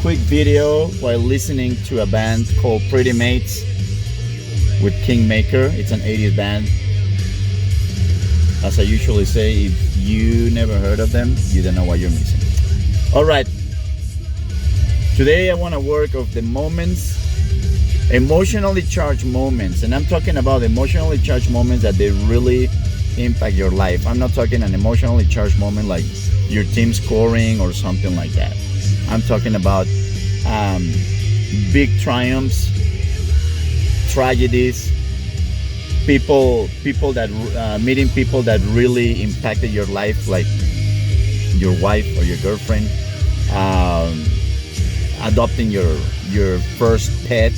quick video while listening to a band called Pretty Mates with Kingmaker. It's an 80s band. As I usually say, if you never heard of them, you don't know what you're missing. All right. Today I want to work of the moments, emotionally charged moments, and I'm talking about emotionally charged moments that they really impact your life. I'm not talking an emotionally charged moment like your team scoring or something like that. I'm talking about big triumphs, tragedies, people that meeting people that really impacted your life, like your wife or your girlfriend, adopting your first pet,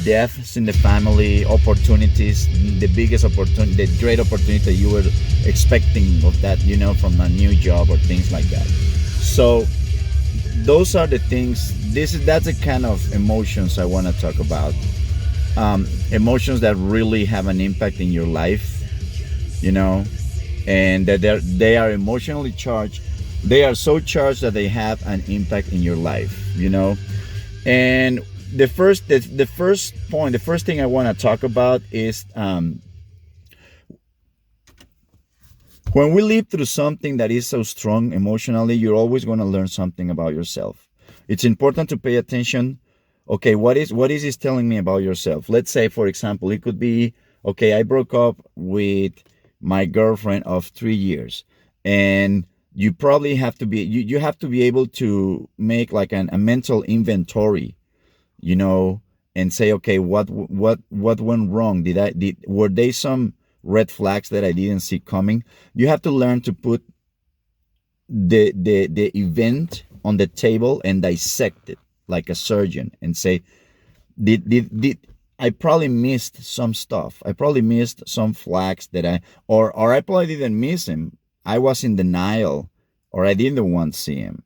deaths in the family, opportunities, the biggest opportunity, the great opportunity that you were expecting of that, from a new job or things like that. So those are the things. That's the kind of emotions I want to talk about. Emotions that really have an impact in your life, and that they are emotionally charged. They are so charged that they have an impact in your life, And the first point, the first thing I want to talk about is when we live through something that is so strong emotionally, you're always going to learn something about yourself. It's important to pay attention. Okay, what is this telling me about yourself? Let's say, for example, it could be, okay, I broke up with my girlfriend of 3 years, and you probably have to be you have to be able to make like a mental inventory, and say, okay, what went wrong? Were they some red flags that I didn't see coming? You have to learn to put the event on the table and dissect it like a surgeon and say, did I probably missed some stuff. I probably missed some flags that or I probably didn't miss him. I was in denial, or I didn't want to see him,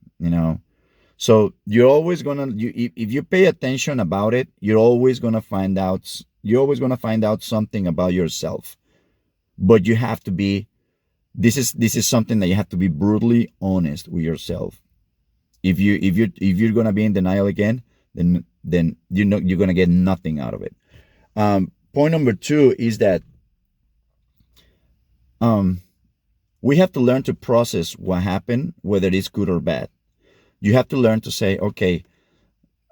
So you're always gonna, if you pay attention about it, you're always gonna find out. You're always gonna find out something about yourself. But you have to be. This is something that you have to be brutally honest with yourself. If you're gonna be in denial again, then you're gonna get nothing out of it. Point number 2 is that we have to learn to process what happened, whether it's good or bad. You have to learn to say, okay,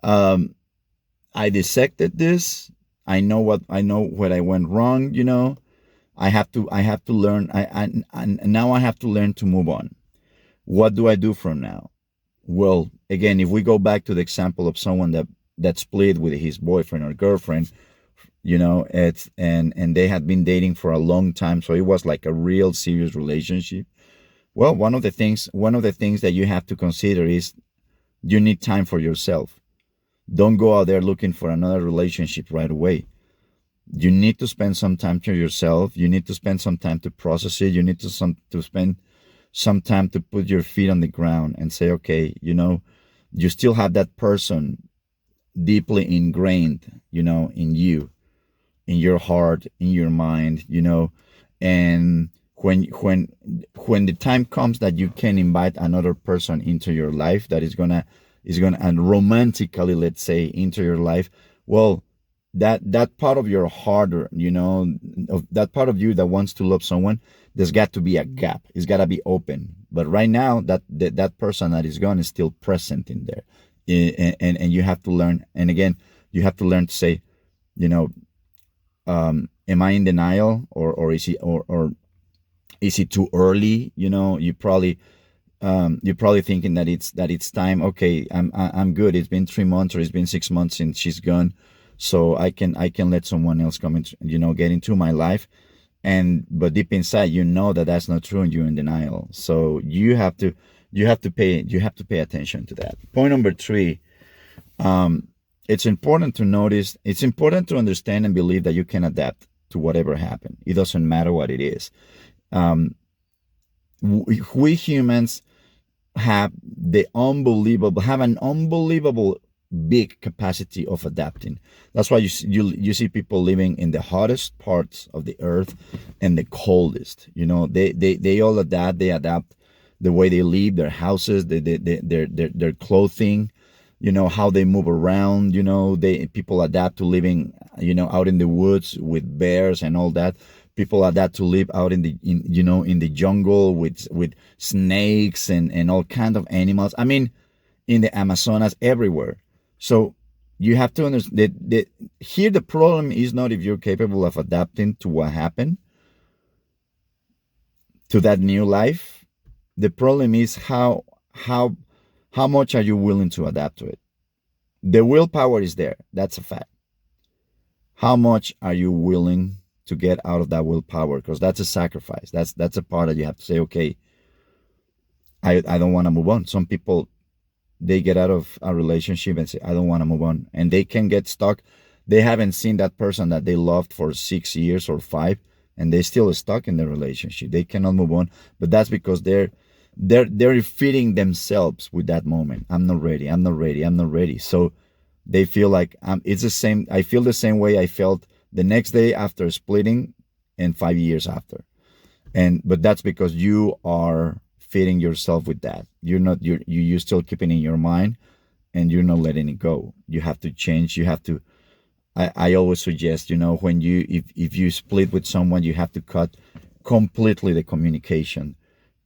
I dissected this. I know what I went wrong. I have to learn. Now I have to learn to move on. What do I do from now? Well, again, if we go back to the example of someone that split with his boyfriend or girlfriend, and they had been dating for a long time, so it was like a real serious relationship. Well, one of the things that you have to consider is you need time for yourself. Don't go out there looking for another relationship right away. You need to spend some time to yourself. You need to spend some time to process it. You need to spend some time to put your feet on the ground and say, okay, you still have that person deeply ingrained, in you, in your heart, in your mind, and when the time comes that you can invite another person into your life that is gonna and romantically, let's say, into your life, well, that part of your heart, or of that part of you that wants to love someone, there's got to be a gap. It's got to be open. But right now, that person that is gone is still present in there, and you have to learn. And again, you have to learn to say, am I in denial, or is he, or is it too early? You're probably thinking that it's time. Okay, I'm good. It's been 3 months, or it's been 6 months since she's gone, so I can let someone else come in, get into my life. But deep inside, that's not true, and you're in denial. So you have to pay attention to that. Point number 3. It's important to understand and believe that you can adapt to whatever happened. It doesn't matter what it is. We humans have an unbelievable big capacity of adapting. That's why you see people living in the hottest parts of the earth and the coldest. They all adapt. They adapt the way they live, their houses, their clothing, how they move around. They people adapt to living, out in the woods with bears and all that. People adapt to live out in the jungle with snakes and all kind of animals. I mean, in the Amazonas, everywhere. So you have to understand that here the problem is not if you're capable of adapting to what happened, to that new life. The problem is how much are you willing to adapt to it. The willpower is there. That's a fact. How much are you willing to get out of that willpower? Because that's a sacrifice. That's a part that you have to say, okay, I don't want to move on. Some people, they get out of a relationship and say, I don't want to move on. And they can get stuck. They haven't seen that person that they loved for 6 years or 5, and they're still stuck in the relationship. They cannot move on. But that's because they're feeding themselves with that moment. I'm not ready. I'm not ready. I'm not ready. So they feel like it's the same. I feel the same way I felt the next day after splitting and 5 years after. But that's because you are feeding yourself with that. You're still keeping it in your mind, and you're not letting it go. You have to change. You have to. I always suggest, when if you split with someone, you have to cut completely the communication.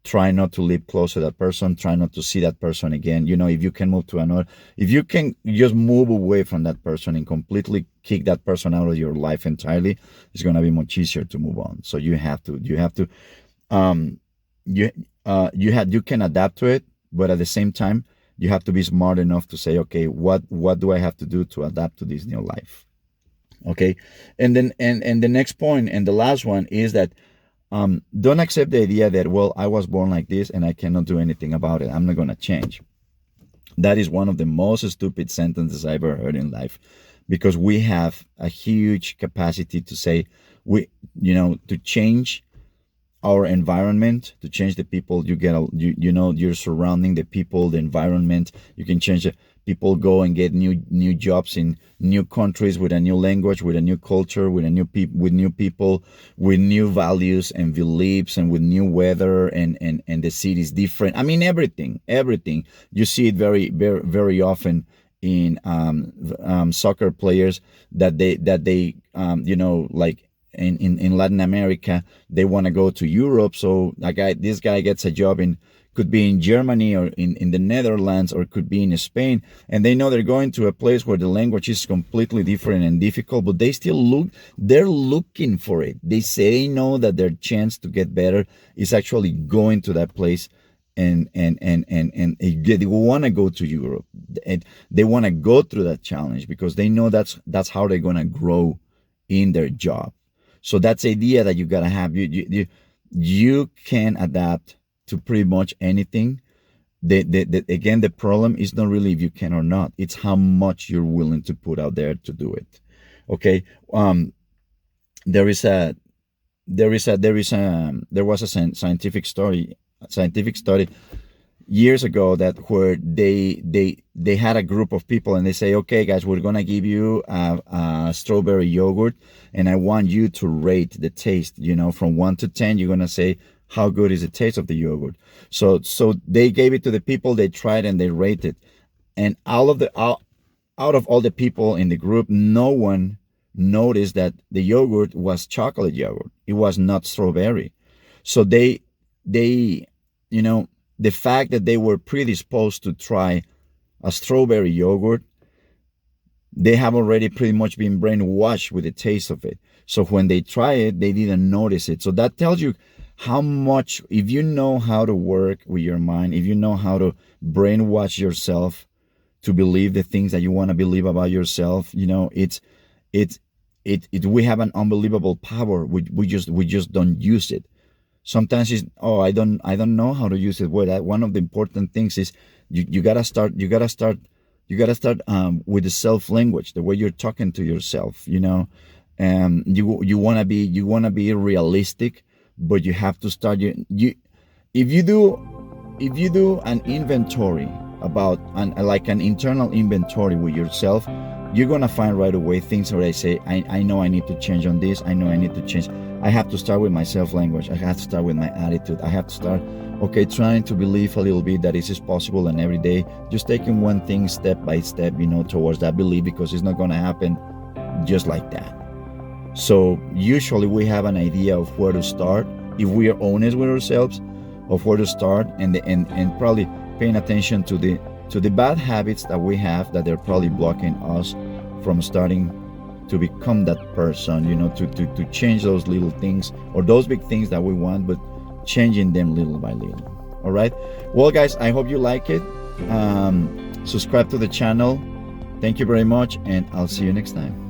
Try not to live close to that person. Try not to see that person again. If you can move to another, if you can just move away from that person and completely kick that person out of your life entirely, it's going to be much easier to move on. So you can adapt to it, but at the same time, you have to be smart enough to say, okay, what do I have to do to adapt to this new life? Okay. And then, and the next point, and the last one, is that don't accept the idea that, well, I was born like this and I cannot do anything about it. I'm not going to change. That is one of the most stupid sentences I've ever heard in life, because we have a huge capacity to say, to change our environment, to change the people you get, you're surrounding, the people, the environment. You can change it. People go and get new jobs in new countries with a new language, with a new culture, with new people, with new values and beliefs, and with new weather, and the city is different. I mean, everything. You see it very, very, very often in soccer players that they like in Latin America, they want to go to Europe. So this guy gets a job could be in Germany or in the Netherlands, or could be in Spain, and they know they're going to a place where the language is completely different and difficult, but they're looking for it. They know that their chance to get better is actually going to that place, and they want to go to Europe, and they want to go through that challenge because they know that's how they're going to grow in their job. So that's the idea that you got to have. You can adapt to pretty much anything. Again, the problem is not really if you can or not. It's how much you're willing to put out there to do it. Okay. There was a scientific study years ago where they had a group of people, and they say, okay, guys, we're gonna give you a strawberry yogurt, and I want you to rate the taste. From 1 to 10, you're gonna say, how good is the taste of the yogurt? So they gave it to the people. They tried and they rated, and out of all the people in the group, no one noticed that the yogurt was chocolate yogurt. It was not strawberry. So the fact that they were predisposed to try a strawberry yogurt, they have already pretty much been brainwashed with the taste of it. So when they try it, they didn't notice it. So that tells you how much, if you know how to work with your mind, if you know how to brainwash yourself to believe the things that you want to believe about yourself, we have an unbelievable power. We just don't use it. Sometimes it's, I don't know how to use it. Well, one of the important things is you gotta start with the self language, the way you're talking to yourself. You wanna be realistic, but you have to start if you do an inventory about an internal inventory with yourself, you're gonna find right away things where I say, I know I need to change on this. I know I need to change. I have to start with my self language. I have to start with my attitude. I have to start Okay, trying to believe a little bit that this is possible, and every day just taking one thing step by step, towards that belief, because it's not going to happen just like that. So usually we have an idea of where to start if we are honest with ourselves, of where to start, and probably paying attention to the bad habits that we have that they're probably blocking us from starting to become that person, to change those little things or those big things that we want, but changing them little by little. All right. Well, guys, I hope you like it. Subscribe to the channel. Thank you very much, and I'll see you next time.